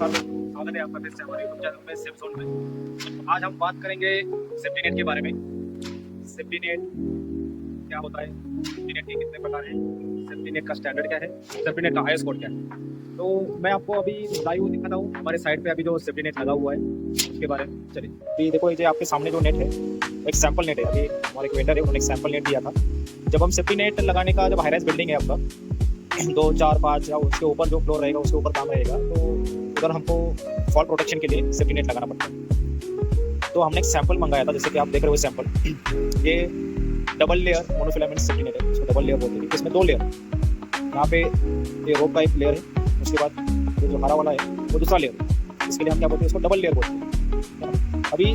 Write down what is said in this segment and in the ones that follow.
नमस्कार दोस्तों, स्वागत है आपका फिर से हमारे यूट्यूब चैनल में सेफ जोन में। आज हम बात करेंगे सेफ्टी नेट के बारे में। सेफ्टी नेट क्या होता है, सेफ्टी नेट के कितने प्रकार हैं, सेफ्टी नेट का स्टैंडर्ड क्या है, सेफ्टी नेट का आईएस कोड क्या है। तो मैं आपको अभी लाइव दिखाता हूँ हमारे साइड पे अभी जो सेफ्टी नेट लगा हुआ है उसके बारे में। चलिए अभी देखो, ये आपके सामने जो नेट है एक सैम्पल नेट है। अभी हमारे एक वेंडर है, उन्होंने एक सैम्पल नेट दिया था। जब हम सेफ्टी नेट लगाने का, जब हाई राइज बिल्डिंग है आपका 2, 4, 5 या उसके ऊपर जो फ्लोर रहेगा उसके ऊपर काम रहेगा, तो उधर हमको फॉल प्रोटेक्शन के लिए सेफ्टी नेट लगाना पड़ता है। तो हमने एक सैंपल मंगाया था, जैसे कि आप देख रहे हो सैंपल। ये double layer monofilament safety net है, इसको डबल लेयर बोलते हैं। इसमें 2 लेयर, यहाँ पे ये रोप का एक लेयर है, उसके बाद ये जो हरा वाला है वो दूसरा लेयर है। इसके लिए हम क्या बोलते हैं, इसको डबल लेयर बोलते हैं। अभी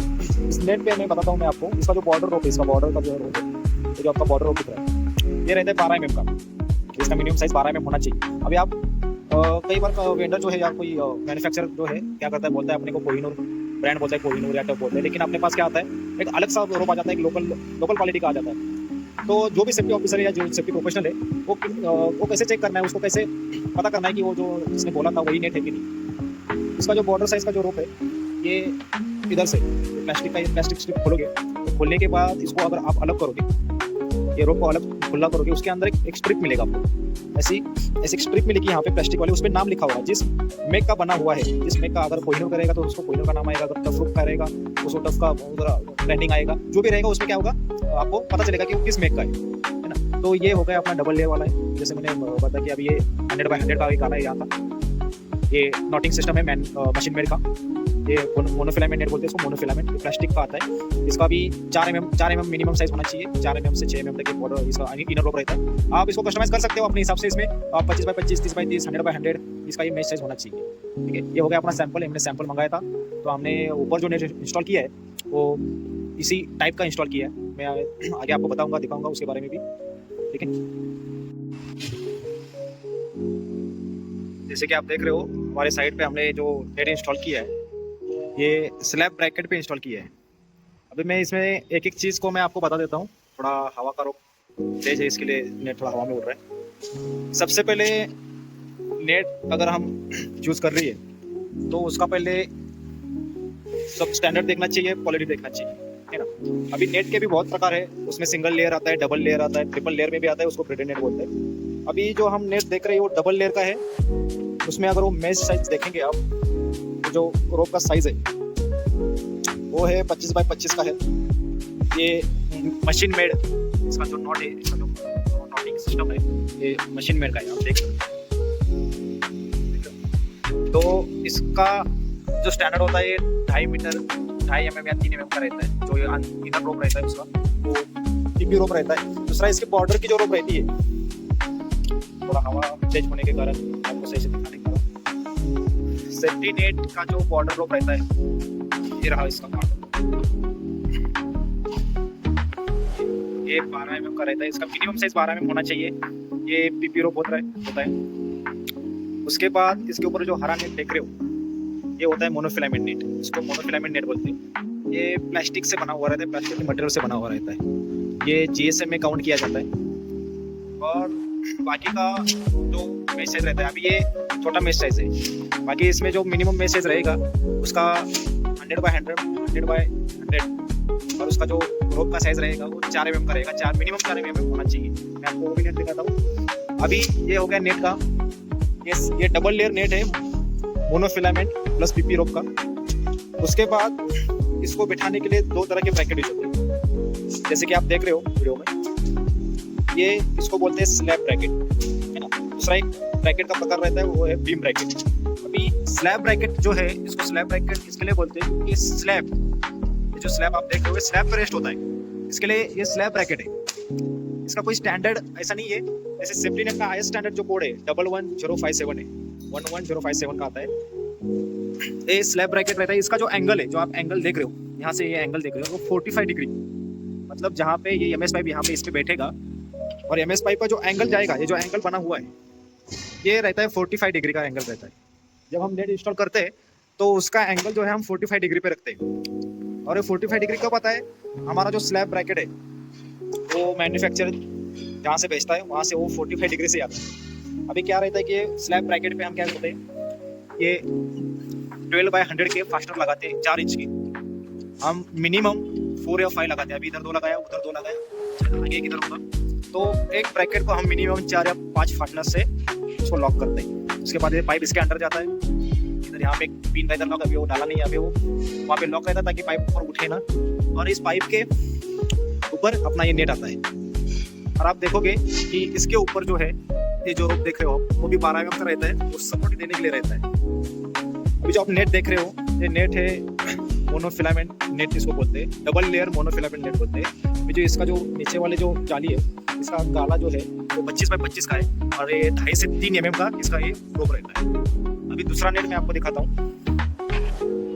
इस नेट पे मैं बताता हूँ मैं आपको, इसका जो बॉर्डर रोप है, इसका बॉर्डर का जो रोप है, ये जो आपका बॉर्डर रोप दिख रहा है, ये रहता है 12 mm का। इसका मिनिमम साइज 12 mm होना चाहिए। अभी आप कई बार वेंडर जो है या कोई मैन्युफैक्चरर जो है क्या करता है, बोलता है अपने को कोहिनूर ब्रांड बोलता है, कोहिनूर या टॉप बोलते हैं, लेकिन अपने पास क्या आता है, एक अलग सा रोप आ जाता है, एक लोकल क्वालिटी का आ जाता है। तो जो भी सेफ्टी ऑफिसर है या जो सेफ्टी प्रोफेशनल है, वो कैसे चेक करना है, उसको कैसे पता करना है कि वो जो जिसने बोला था वही नेट है कि नहीं। इसका जो बॉर्डर साइज का जो रोप है, ये इधर से प्लास्टिक स्ट्रिप खोलोगे, तो खोलने के बाद इसको अगर आप अलग करोगे, ये रोप को अलग खुला करोगे, उसके अंदर एक स्ट्रिप मिलेगा आपको। ऐसी एक स्ट्रिप मिलेगी यहाँ पे प्लास्टिक वाले, उसमें नाम लिखा हुआ है जिस मेक का बना हुआ है। जिस मेक का अगर कोहिनूर करेगा तो उसको कोहिनूर का नाम आएगा, अगर टफ रूप का रहेगा उसको टफ का ब्रांडिंग आएगा। जो भी रहेगा उसमें क्या होगा, आपको पता चलेगा कि वो किस मेक का है ना। तो ये हो गया अपना डबल लेयर वाला है। जैसे मैंने बताया कि अभी ये 100 by 100 का एक आना है यहाँ था। ये नॉटिंग सिस्टम है मशीन मेड का। ये मोनोफिलामेंट नेट बोलते हैं इसको, मोनोफिलामेंट प्लास्टिक का आता है। इसका भी 4 mm मिनिमम साइज होना चाहिए। 4 mm से 6 mm तक बॉर्डर इसका इनर रोप रहता है। आप इसको कस्टमाइज कर सकते हो अपने हिसाब से। इसमें 25 by 25, 30 by 30, 100 by 100 इसका ये मेश साइज होना चाहिए। ठीक है, ये हो गया अपना सैंपल। हमने सैंपल मंगाया था, तो हमने ऊपर जो नेट इंस्टॉल किया है वो इसी टाइप का इंस्टॉल किया है। मैं आगे आपको बताऊँगा, दिखाऊँगा उसके बारे में भी। ठीक है, जैसे कि आप देख रहे हो हमारे साइड पे हमने जो नेट इंस्टॉल किया है, ये स्लैब ब्रैकेट पे इंस्टॉल किया है। अभी मैं इसमें एक चीज़ को मैं आपको बता देता हूँ। थोड़ा हवा का रुख तेज है, इसके लिए नेट थोड़ा हवा में उड़ रहा है। सबसे पहले नेट अगर हम चूज़ कर रही है तो उसका पहले सब स्टैंडर्ड देखना चाहिए, क्वालिटी देखना चाहिए, है ना। अभी नेट के भी बहुत प्रकार है, उसमें सिंगल लेयर आता है, डबल लेयर आता है, ट्रिपल लेयर में भी आता है, उसको प्रिंटेड नेट बोलते हैं। अभी जो हम नेट देख रहे हैं वो डबल लेयर का है। उसमें अगर वो मेश साइज देखेंगे आप, तो जो रोप का साइज है वो है 25 by 25 का है। ये मशीन मेड इसका जो नॉट है, इसका जो नॉटिंग सिस्टम है, ये मशीन मेड का है, आप देख सकते हैं। तो इसका जो स्टैंडर्ड होता है ये 2.5 मीटर, 2.5 mm या 3 mm का रहता है। जो ये इनर रोप रहता है उसका, वो टीपी रोप रहता है। दूसरा इसके बॉर्डर की जो रोप रहती है, थोड़ा हवा तेज होने के कारण आपको सही से दिखाने का, सेफ्टी नेट का जो बॉर्डर रोप रहता है, ये रहा इसका बॉर्डर। ये 12 mm का रहता है। इसका मिनिमम साइज 12 mm होना चाहिए। ये पीपी रोप होता है। उसके बाद इसके ऊपर जो हरा नेट देख रहे हो, ये होता है मोनोफिलामेंट नेट। इसको मोनोफिलामेंट नेट बोलते हैं। ये प्लास्टिक से बना हुआ रहता है, प्लास्टिक के मटेरियल से बना हुआ रहता है। ये GSM में काउंट किया जाता है। और बाकी का जो मेश साइज रहता है, अभी ये छोटा मेश साइज है। बाकी इसमें जो मिनिमम मेश साइज रहेगा उसका 100 by 100, 100 by 100, और उसका जो रोप का साइज रहेगा वो 4 mm का रहेगा। मिनिमम 4 mm होना चाहिए। मैं आपको वो भी नेट दिखाता हूँ। अभी ये हो गया नेट का, ये डबल लेयर नेट है, मोनोफिलामेंट प्लस पीपी रोप का। उसके बाद इसको बिठाने के लिए 2 तरह के ब्रैकेट यूज होते हैं, जैसे कि आप देख रहे हो वीडियो में। ये इसको बोलते हैं स्लैब ब्रैकेट, है ना। दूसरा एक ब्रैकेट का प्रकार रहता है, वो है बीम ब्रैकेट। अभी स्लैब ब्रैकेट जो है, इसको स्लैब ब्रैकेट इसके लिए बोलते हैं कि स्लैब, ये जो स्लैब आप देख रहे हो स्लैब पे रेस्ट होता है, इसके लिए ये स्लैब ब्रैकेट है। इसका कोई स्टैंडर्ड ऐसा नहीं है। जैसे सेफ्टी नेट का आईएस स्टैंडर्ड जो कोड है 11057 है, 11057 का आता है। ये स्लैब ब्रैकेट रहता है। इसका जो एंगल है, जो आप एंगल देख रहे हो, यहाँ से ये एंगल देख रहे हो, वो 45 डिग्री, मतलब जहाँ पे ये MS पाइप यहाँ पे इस पे बैठेगा और MS पाइप का जो एंगल जाएगा, ये जो एंगल बना हुआ है, ये रहता है 45 डिग्री का एंगल रहता है। जब हम नेट इंस्टॉल करते हैं तो उसका एंगल जो है हम 45 डिग्री पे रखते हैं। और ये 45 डिग्री कब आता है, हमारा जो स्लैब ब्रैकेट है वो मैन्युफैक्चर जहाँ से बेचता है वहाँ से वो 45 डिग्री से आता है। अभी क्या रहता है कि स्लैब ब्रैकेट पे हम क्या करते हैं, ये 12/100 के फास्टर लगाते हैं 4 इंच की, हम मिनिमम 4 या 5 लगाते हैं। अभी इधर 2 लगाया, उधर 2 लगाया, आगे किधर होगा, तो एक ब्रैकेट को हम मिनिमम 4 या 5 फास्टनर से उसको लॉक करते हैं। उसके बाद ये पाइप इसके अंदर जाता है, इधर यहाँ पे एक पिन इधर लॉक, अभी वो डाला नहीं, अभी वो वहाँ पे लॉक रहता है ताकि पाइप ऊपर उठे ना, और इस पाइप के ऊपर अपना ये नेट आता है। और आप देखोगे कि इसके ऊपर जो है ये जो रोप देख रहे हो वो भी 12 mm का रहता है, वो सपोर्ट देने के लिए रहता है। अभी जो आप नेट देख रहे हो ये नेट है मोनोफिलामेंट नेट, इसको बोलते हैं डबल लेयर मोनोफिलामेंट नेट बोलते हैं। अभी जो इसका जो नीचे वाले जो जाली है इसका गाला जो है वो 25x25 का है, और ये 2.5 से 3 mm का इसका ये रोप रहता है। अभी दूसरा नेट मैं आपको दिखाता हूँ,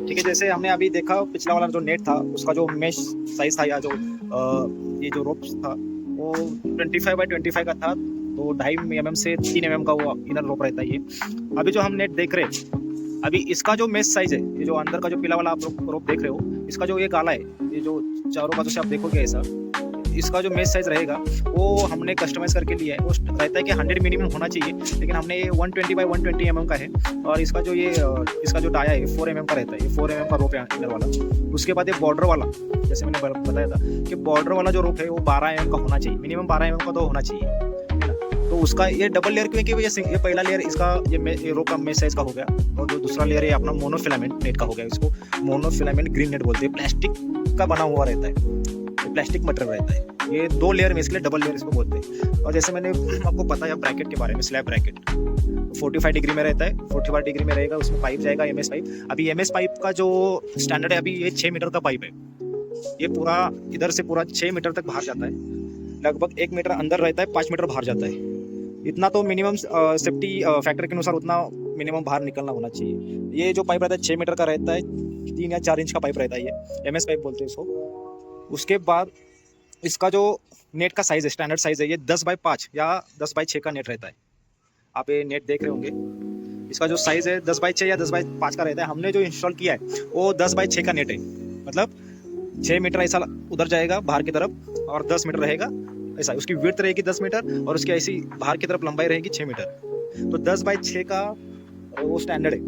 ठीक है। जैसे हमने अभी देखा पिछला वाला जो नेट था उसका जो मेश साइज था, या जो ये जो रोप था वो 25x25 का था, तो 2.5 mm से 3 mm का वो इनर रोप रहता है ये। अभी जो हम नेट देख रहे हैं, अभी इसका जो मेश साइज है, ये जो अंदर का जो पीला वाला आप रोप देख रहे हो, इसका जो ये गाला है, ये जो चारों बाजू से आप देखोगे ऐसा, इसका जो मेश साइज रहेगा वो हमने कस्टमाइज करके लिया है। वो रहता है कि 100 मिनिमम होना चाहिए, लेकिन हमने ये 120x120 mm का है, और इसका जो ये इसका जो डाया है 4 mm का रहता है, ये 4 mm का रोप है इनर वाला। उसके बाद ये बॉर्डर वाला, जैसे मैंने बताया था कि बॉर्डर वाला जो रोप है वो 12 mm का होना चाहिए, मिनिमम 12 mm का तो होना चाहिए, है ना। तो उसका ये डबल लेयर क्योंकि ये पहला लेयर इसका ये रोप का मेश साइज का हो गया, और जो दूसरा लेयर है अपना मोनोफिलामेंट नेट का हो गया। इसको मोनोफिलामेंट ग्रीन नेट बोलते हैं, प्लास्टिक का बना हुआ रहता है, प्लास्टिक मटेरियल रहता है। ये 2 लेयर में, इसके लिए डबल लेयर इसको बोलते हैं। और जैसे मैंने आपको बताया ब्रैकेट के बारे में, स्लैब ब्रैकेट 45 डिग्री में रहता है, 45 डिग्री में रहेगा, उसमें पाइप जाएगा MS पाइप। अभी MS पाइप का जो स्टैंडर्ड है, अभी ये 6 मीटर का पाइप है, ये पूरा इधर से पूरा 6 मीटर तक बाहर जाता है, लगभग 1 मीटर अंदर रहता है, 5 मीटर बाहर जाता है। इतना तो मिनिमम सेफ्टी फैक्टर के अनुसार उतना मिनिमम बाहर निकलना होना चाहिए। ये जो पाइप रहता है 6 मीटर का रहता है, 3 या 4 इंच का पाइप रहता है, ये MS पाइप बोलते हैं इसको। उसके बाद इसका जो नेट का साइज़ है, स्टैंडर्ड साइज़ है, ये 10x5 या 10x6 का नेट रहता है। आप ये नेट देख रहे होंगे, इसका जो साइज़ है 10x6 या 10x5 का रहता है। हमने जो इंस्टॉल किया है वो 10x6 का नेट है, मतलब 6 मीटर ऐसा उधर जाएगा बाहर की तरफ, और 10 मीटर रहेगा ऐसा, उसकी विड्थ रहेगी 10 मीटर, और उसकी ऐसी बाहर की तरफ लंबाई रहेगी 6 मीटर। तो 10x6 का वो स्टैंडर्ड है।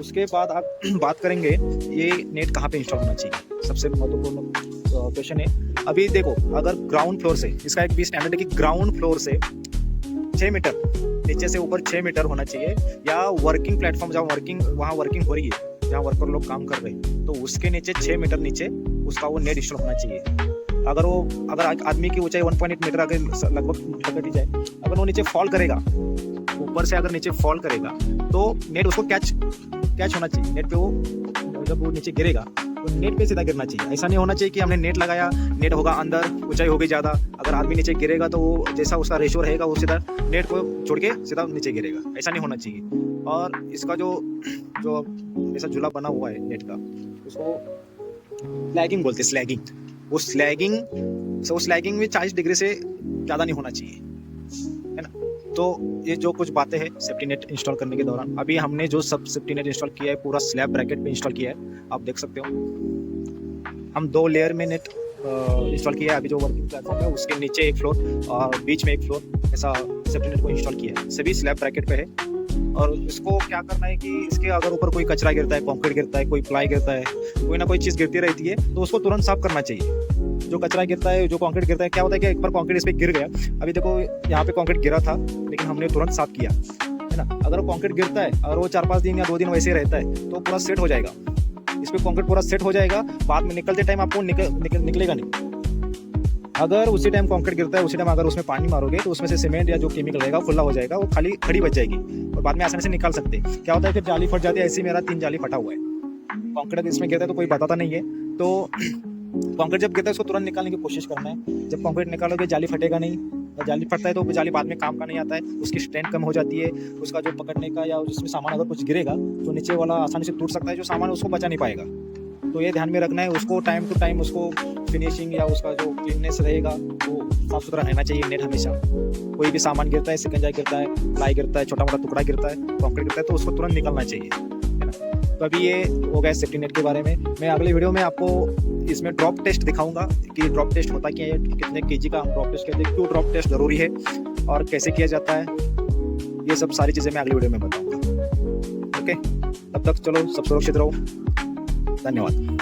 उसके बाद आप बात करेंगे ये नेट कहाँ पे इंस्टॉल होना चाहिए, सबसे महत्वपूर्ण क्वेश्चन है। अभी देखो, अगर ग्राउंड फ्लोर से, इसका एक भी स्टैंडर्ड है कि ग्राउंड फ्लोर से 6 मीटर, नीचे से ऊपर 6 मीटर होना चाहिए, या वर्किंग प्लेटफॉर्म जहाँ वहाँ वर्किंग हो रही है, जहाँ वर्कर लोग काम कर रहे हैं, तो उसके नीचे 6 मीटर नीचे उसका वो नेट इंस्टॉल होना चाहिए। अगर आदमी की ऊंचाई 1.8 मीटर अगर लगभग पकड़ दी जाए, अगर वो नीचे फॉल करेगा, ऊपर से अगर नीचे फॉल करेगा, तो नेट उसको कैच होना चाहिए। नेट पे वो जब वो नीचे गिरेगा तो नेट पे सीधा गिरना चाहिए। ऐसा नहीं होना चाहिए कि हमने नेट लगाया, नेट होगा अंदर, ऊंचाई होगी ज़्यादा, अगर आदमी नीचे गिरेगा तो वो जैसा उसका रेशियो रहेगा वो सीधा नेट को छोड़ के सीधा नीचे गिरेगा, ऐसा नहीं होना चाहिए। और इसका जो ऐसा झूला बना हुआ है नेट का, उसको स्लैगिंग बोलते हैं, स्लैगिंग। वो स्लैगिंग में 40 डिग्री से ज़्यादा नहीं होना चाहिए, है ना। तो ये जो कुछ बातें हैं सेफ्टी नेट इंस्टॉल करने के दौरान, अभी हमने जो सब सेफ्टी नेट इंस्टॉल किया है पूरा स्लैब ब्रैकेट पे इंस्टॉल किया है, आप देख सकते हो। हम 2 लेयर में नेट इंस्टॉल किया है। अभी जो वर्किंग प्लेटफॉर्म है उसके नीचे एक फ्लोर और बीच में एक फ्लोर, ऐसा सेफ्टी नेट को इंस्टॉल किया है, सभी स्लैब ब्रैकेट पे है। और इसको क्या करना है कि इसके अगर ऊपर कोई कचरा गिरता है, कंक्रीट गिरता है, कोई प्लाई गिरता है, कोई ना कोई चीज़ गिरती रहती है, तो उसको तुरंत साफ करना चाहिए। जो कचरा गिरता है, जो कंक्रीट गिरता है, क्या होता है कि एक बार कंक्रीट इस पर गिर गया, अभी देखो यहाँ पे कंक्रीट गिरा था लेकिन हमने तुरंत साफ किया, है ना। अगर वो कंक्रीट गिरता है, अगर वो 4-5 दिन या 2 दिन वैसे ही रहता है, तो पूरा सेट हो जाएगा, इस पर कंक्रीट पूरा सेट हो जाएगा, बाद में निकलते टाइम आपको निकलेगा नहीं। अगर उसी टाइम कंक्रीट गिरता है, उसी टाइम अगर उसमें पानी मारोगे तो उसमें से सीमेंट या जो केमिकल रहेगा खुला हो जाएगा, वो खाली खड़ी बच जाएगी और बाद में आसानी से निकाल सकते हैं। क्या होता है फिर जाली फट जाती है, ऐसे मेरा 3 जाली फटा हुआ है। कंक्रीट इसमें गिरता है तो कोई बताता नहीं है, तो कंक्रीट जब गिरता है उसको तुरंत निकालने की कोशिश करना है। जब कंक्रीट निकालोगे जाली फटेगा नहीं, और जाली फटता है तो जाली बाद में काम का नहीं आता है, उसकी स्ट्रेंथ कम हो जाती है, उसका जो पकड़ने का या उसमें सामान अगर कुछ गिरेगा तो नीचे वाला आसानी से टूट सकता है, जो सामान उसको बचा नहीं पाएगा। तो ये ध्यान में रखना है, उसको टाइम टू टाइम उसको फिनिशिंग या उसका जो क्लीननेस रहेगा वो साफ सुथरा रहना चाहिए नेट हमेशा। कोई भी सामान गिरता है, सिकंजा गिरता है, प्लाई गिरता है, छोटा मोटा टुकड़ा गिरता है, कंक्रीट गिरता है, तो उसको तुरंत निकलना चाहिए, है ना। तो अभी ये हो गया सेफ्टी नेट के बारे में। मैं अगले वीडियो में आपको इसमें ड्रॉप टेस्ट दिखाऊंगा कि ड्रॉप टेस्ट होता क्या है, कितने केजी का हम ड्रॉप टेस्ट कहते हैं, क्यों ड्रॉप टेस्ट ज़रूरी है और कैसे किया जाता है, ये सब सारी चीज़ें मैं अगली वीडियो में बताऊँगा। ओके। तब तक चलो सब सुरक्षित रहो। धन्यवाद।